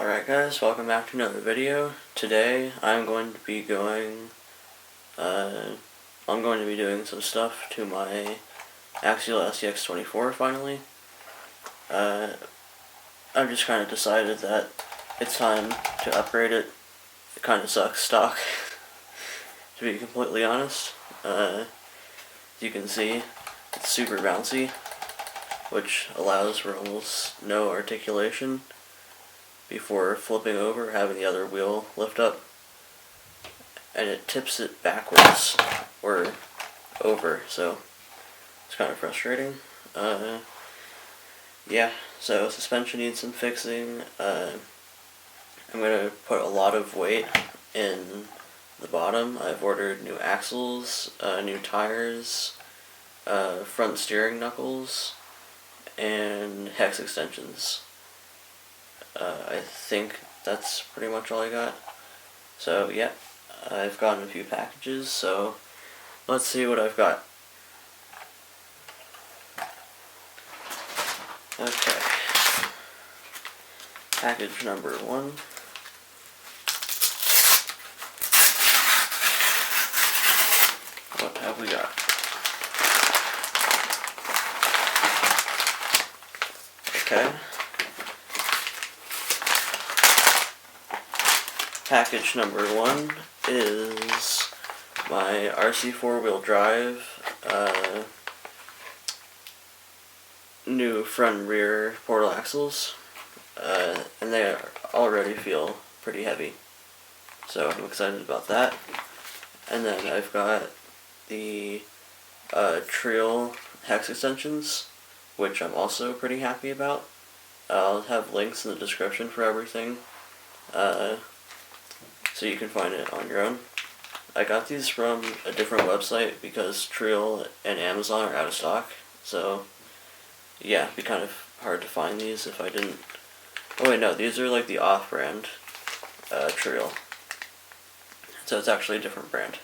Alright guys, welcome back to another video. Today I'm going to be doing some stuff to my Axial SCX24 finally. I've just kind of decided that it's time to upgrade it. It kind of sucks stock, to be completely honest. As you can see, it's super bouncy, which allows for almost no articulation before flipping over, having the other wheel lift up, and it tips it backwards or over, so it's kind of frustrating. Yeah, so suspension needs some fixing. I'm going to put a lot of weight in the bottom. I've ordered new axles, new tires, front steering knuckles, and hex extensions. I think that's pretty much all I got. So yeah, I've gotten a few packages, so let's see what I've got. Okay. Package number 1. What have we got? Okay. Package number 1 is my RC 4-wheel drive, new front and rear portal axles, and they already feel pretty heavy, so I'm excited about that. And then I've got the Trail hex extensions, which I'm also pretty happy about. I'll have links in the description for everything, so you can find it on your own. I got these from a different website because Trill and Amazon are out of stock, so yeah, it'd be kind of hard to find these if I didn't. Oh wait, no, these are like the off-brand Trill, so it's actually a different brand.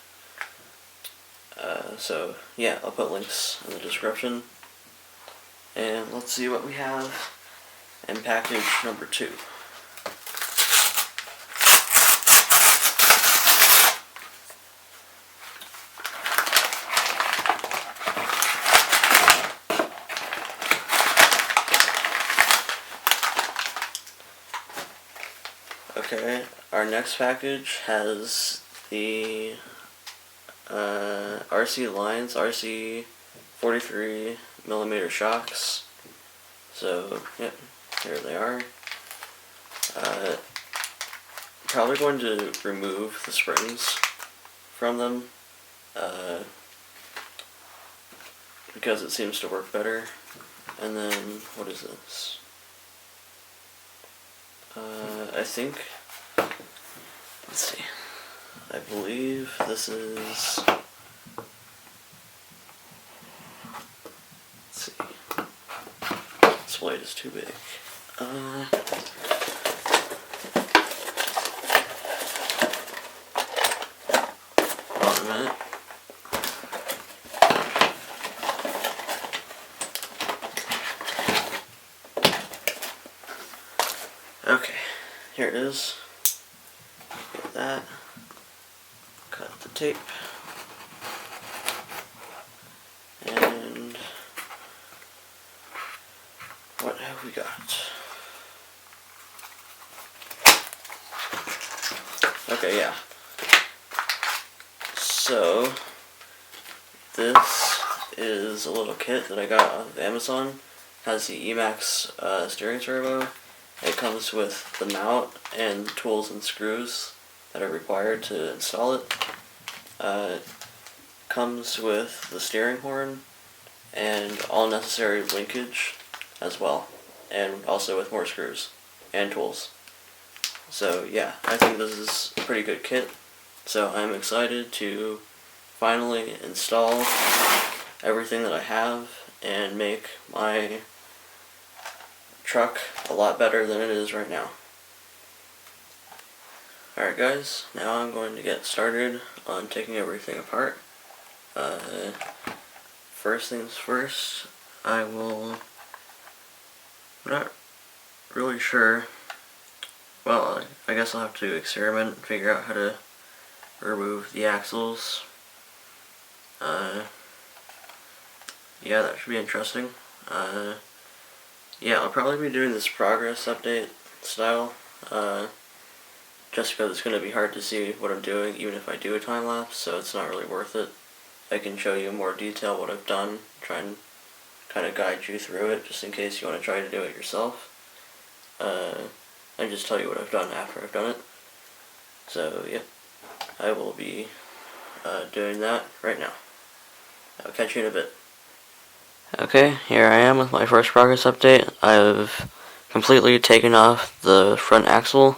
So yeah, I'll put links in the description, and let's see what we have in package number 2. Okay, our next package has the RCLions RC43mm shocks. So, yep, here they are. Probably going to remove the springs from them, because it seems to work better. And then, what is this? I think, let's see, I believe this is, let's see, this blade is too big. Hold on a minute. Okay, here it is. Get that. Cut the tape. And what have we got? Okay, yeah. So this is a little kit that I got off of Amazon. It has the Emax steering servo. It comes with the mount and tools and screws that are required to install it. Comes with the steering horn and all necessary linkage as well, and also with more screws and tools. So yeah, I think this is a pretty good kit, so I'm excited to finally install everything that I have and make my truck a lot better than it is right now. Alright guys, now I'm going to get started on taking everything apart. First things first, I'm not really sure. Well, I guess I'll have to experiment and figure out how to remove the axles. Yeah, that should be interesting. Yeah, I'll probably be doing this progress update style, just because it's going to be hard to see what I'm doing even if I do a time lapse, so it's not really worth it. I can show you in more detail what I've done, try and kind of guide you through it, just in case you want to try to do it yourself. And just tell you what I've done after I've done it. So, yeah, I will be doing that right now. I'll catch you in a bit. Okay, here I am with my first progress update. I've completely taken off the front axle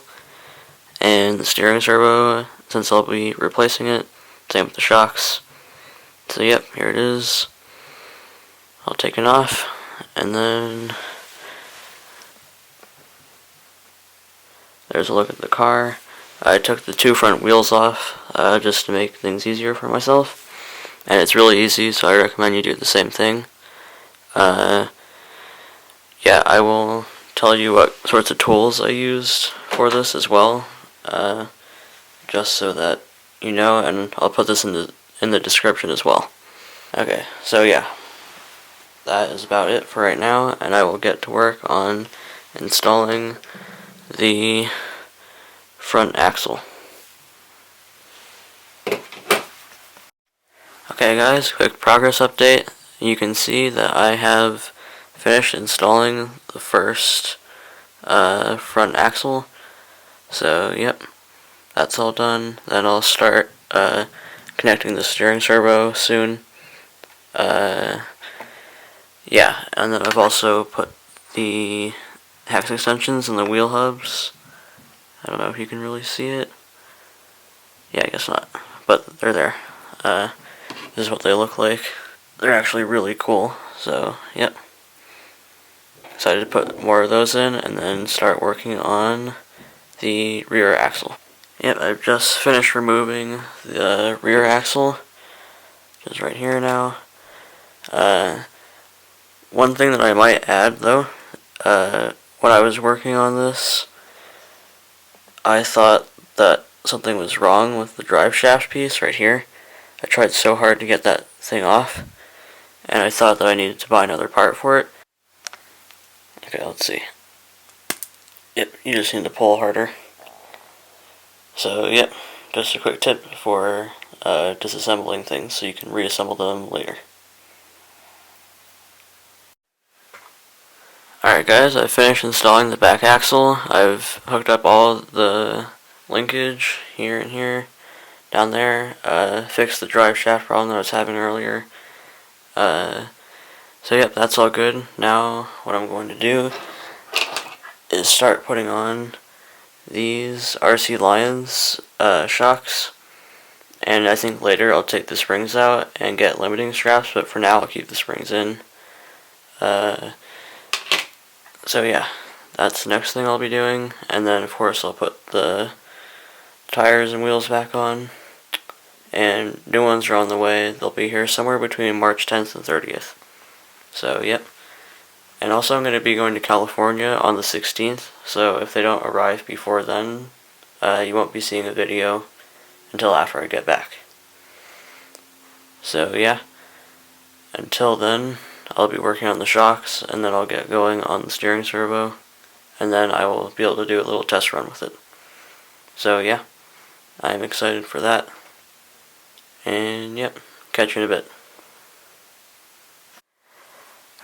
and the steering servo, since I'll be replacing it. Same with the shocks. So yep, here it is. All taken off, and then there's a look at the car. I took the two front wheels off just to make things easier for myself, and it's really easy, so I recommend you do the same thing. Yeah, I will tell you what sorts of tools I used for this as well, just so that you know, and I'll put this in the description as well. Okay, so yeah, that is about it for right now, and I will get to work on installing the front axle. Okay guys, quick progress update. You can see that I have finished installing the first front axle. So yep, that's all done. Then I'll start connecting the steering servo soon. Yeah, and then I've also put the hex extensions in the wheel hubs. I don't know if you can really see it. Yeah, I guess not, but they're there. This is what they look like. They're actually really cool, so yep. Excited to put more of those in and then start working on the rear axle. Yep, I've just finished removing the rear axle, which is right here now. One thing that I might add though, when I was working on this, I thought that something was wrong with the drive shaft piece right here. I tried so hard to get that thing off, and I thought that I needed to buy another part for it. Okay, let's see. Yep, you just need to pull harder. So, yep, just a quick tip for disassembling things so you can reassemble them later. Alright guys, I finished installing the back axle. I've hooked up all the linkage here and here, down there, fixed the drive shaft problem that I was having earlier. So yep, that's all good. Now what I'm going to do is start putting on these RCLions shocks, and I think later I'll take the springs out and get limiting straps, but for now I'll keep the springs in. So yeah, that's the next thing I'll be doing, and then of course I'll put the tires and wheels back on, and new ones are on the way. They'll be here somewhere between March 10th and 30th. So yep. And also I'm going to be going to California on the 16th, so if they don't arrive before then, you won't be seeing a video until after I get back. So yeah, until then, I'll be working on the shocks, and then I'll get going on the steering servo, and then I will be able to do a little test run with it. So yeah, I'm excited for that. And yep, catch you in a bit.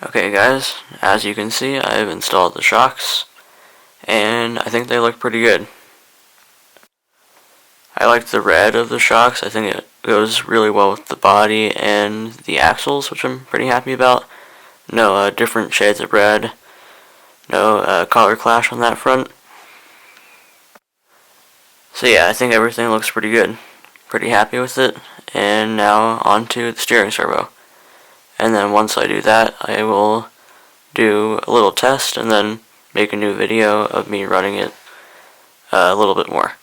Okay guys, as you can see, I've installed the shocks, and I think they look pretty good. I like the red of the shocks. I think it goes really well with the body and the axles, which I'm pretty happy about. No different shades of red, no color clash on that front. So yeah, I think everything looks pretty good. Pretty happy with it, and now on to the steering servo. And then once I do that, I will do a little test and then make a new video of me running it a little bit more.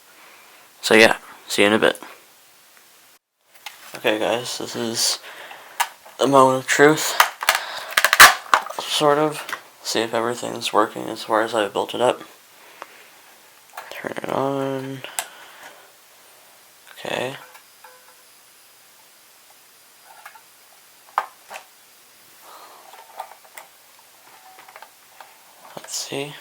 So yeah, see you in a bit. Okay guys, this is the moment of truth. Sort of. See if everything's working as far as I've built it up. Turn it on. on. Okay. Let's see.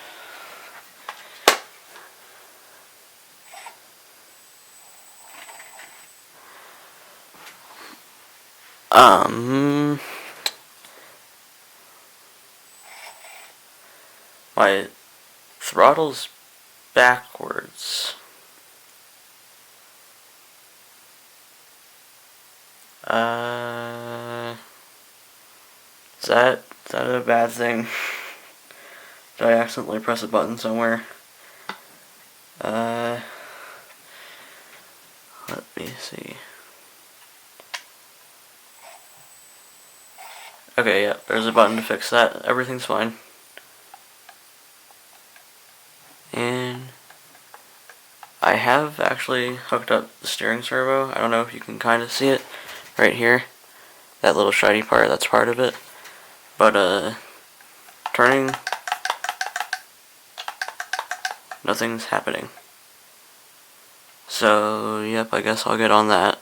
My throttle's backwards. Is that a bad thing? Did I accidentally press a button somewhere? Let me see. Okay, yeah, there's a button to fix that. Everything's fine. And I have actually hooked up the steering servo. I don't know if you can kind of see it right here. That little shiny part, that's part of it. But, turning, nothing's happening. So, yep, I guess I'll get on that,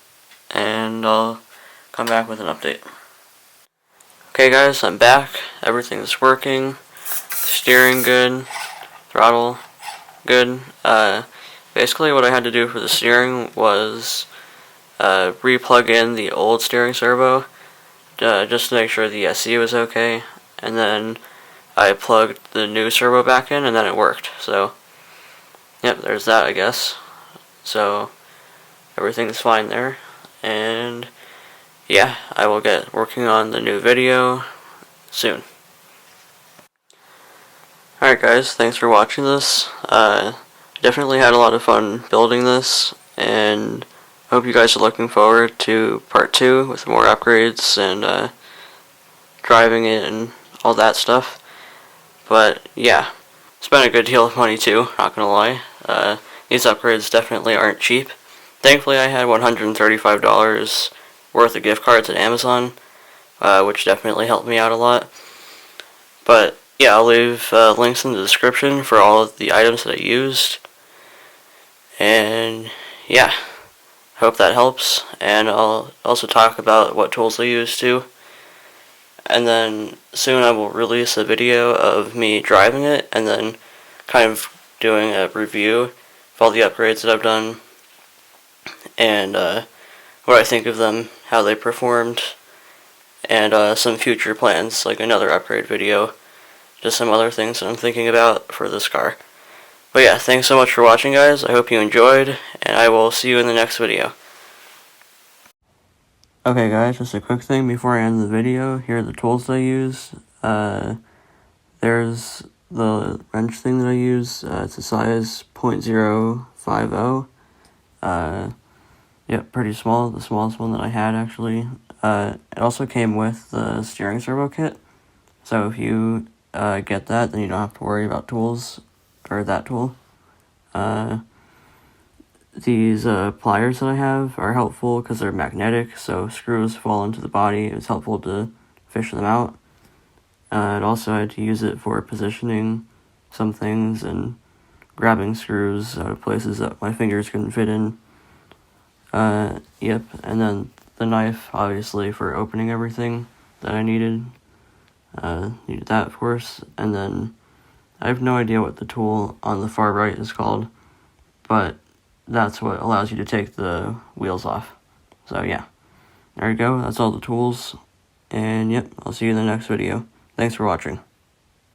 and I'll come back with an update. Okay guys, I'm back. Everything's working. Steering good. Throttle good. Basically what I had to do for the steering was re-plug in the old steering servo just to make sure the SC was okay, and then I plugged the new servo back in and then it worked. So yep, there's that, I guess. So everything's fine there, and yeah, I will get working on the new video soon. Alright guys, thanks for watching this. Definitely had a lot of fun building this, and I hope you guys are looking forward to part 2 with more upgrades and driving it and all that stuff. But yeah, spent a good deal of money too, not gonna lie. These upgrades definitely aren't cheap. Thankfully I had $135 worth of gift cards at Amazon, which definitely helped me out a lot. But yeah, I'll leave links in the description for all of the items that I used. And yeah, hope that helps. And I'll also talk about what tools I use too. And then soon I will release a video of me driving it, and then kind of doing a review of all the upgrades that I've done, and what I think of them, how they performed, and some future plans, like another upgrade video, just some other things that I'm thinking about for this car. But yeah, thanks so much for watching guys, I hope you enjoyed, and I will see you in the next video. Okay guys, just a quick thing before I end the video. Here are the tools that I use. There's the wrench thing that I use. It's a size .050. Yep, pretty small. The smallest one that I had actually. It also came with the steering servo kit. So if you get that, then you don't have to worry about tools, or that tool. These pliers that I have are helpful because they're magnetic, so if screws fall into the body, it's helpful to fish them out. And also I had to use it for positioning some things and grabbing screws out of places that my fingers couldn't fit in. Yep, and then the knife, obviously, for opening everything that I needed. Needed that, of course. And then I have no idea what the tool on the far right is called, but that's what allows you to take the wheels off. So yeah, there you go, that's all the tools, and yep, I'll see you in the next video. Thanks for watching.